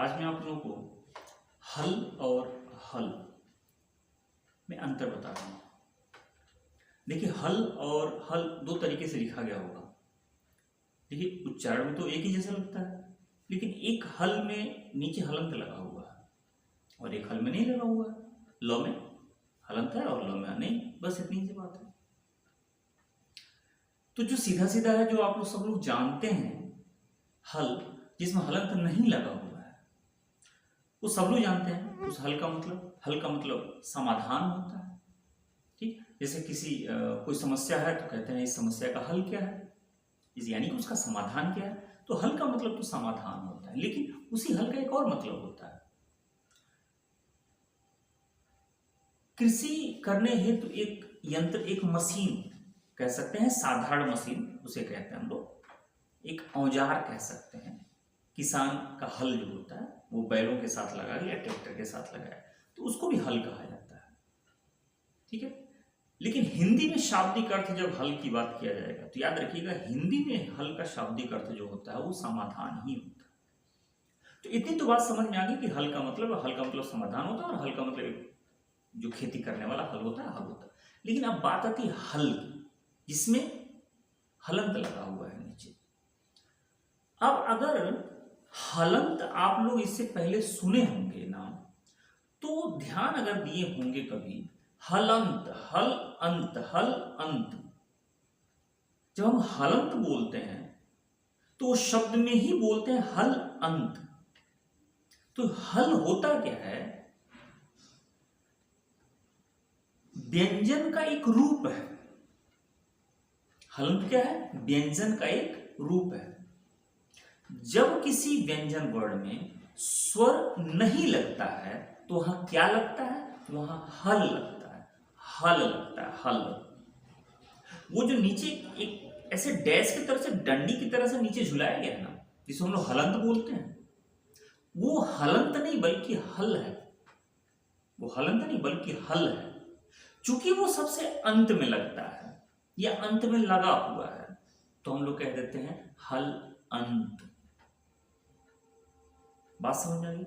आज मैं आप लोगों को हल और हल में अंतर बता रहा हूँ। देखिए, हल और हल दो तरीके से लिखा गया होगा। देखिए, उच्चारण में तो एक ही जैसा लगता है, लेकिन एक हल में नीचे हलंत लगा हुआ है और एक हल में नहीं लगा हुआ है। ल में हलंत है और ल में नहीं, बस इतनी सी बात है। तो जो सीधा सीधा है, जो आप लोग सब लोग जानते हैं, हल जिसमें हलंत नहीं लगा हुआ है, वो सब लोग जानते हैं। उस हल का मतलब समाधान होता है। ठीक, जैसे किसी कोई समस्या है तो कहते हैं इस समस्या का हल क्या है, यानी कि उसका समाधान क्या है। तो हल का मतलब तो समाधान होता है, लेकिन उसी हल का एक और मतलब होता है। कृषि करने हेतु एक यंत्र, एक मशीन कह सकते हैं, साधारण मशीन उसे कहते हैं हम लोग, एक औजार कह सकते हैं। किसान का हल जो होता है वो बैलों के साथ लगा या ट्रैक्टर के साथ लगाया तो उसको भी हल कहा जाता है। ठीक है, लेकिन हिंदी में शाब्दिक अर्थ जब हल की बात किया जाएगा तो याद रखिएगा, हिंदी में हल का शाब्दिक अर्थ जो होता है वो समाधान ही होता है। तो इतनी तो बात समझ में आ गई कि हल का मतलब समाधान होता है और हल का मतलब जो खेती करने वाला हल होता है, हल होता है। लेकिन अब बात आती है हल की, जिसमें हलंत लगा हुआ है नीचे। अब अगर हलंत आप लोग इससे पहले सुने होंगे नाम, तो ध्यान अगर दिए होंगे कभी, हलंत, हल अंत, हल अंत, जब हम हलंत बोलते हैं तो उस शब्द में ही बोलते हैं हल अंत। तो हल होता क्या है? व्यंजन का एक रूप है। हलंत क्या है? व्यंजन का एक रूप है। जब किसी व्यंजन वर्ण में स्वर नहीं लगता है तो वहां क्या लगता है? वहां हल लगता है, हल लगता है, हल। वो जो नीचे एक ऐसे डैश की तरह से, डंडी की तरह से नीचे झुलाया गया है ना, जिसे हम लोग हलंत बोलते हैं, वो हलंत नहीं बल्कि हल है। वो हलंत नहीं बल्कि हल है। चूंकि वो सबसे अंत में लगता है या अंत में लगा हुआ है, तो हम लोग कह देते हैं हल अंत। बात समझ आ गई?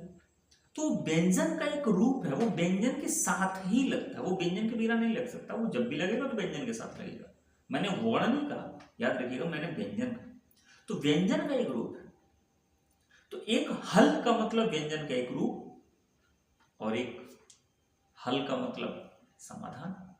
तो व्यंजन का एक रूप है, वो व्यंजन के साथ ही लगता है, वो व्यंजन के बिना नहीं लग सकता। वो जब भी लगेगा तो व्यंजन के साथ लगेगा। मैंने वर्ण नहीं कहा, याद रखिएगा, मैंने व्यंजन कहा। तो व्यंजन का एक रूप है। तो एक हल का मतलब व्यंजन का एक रूप और एक हल का मतलब समाधान।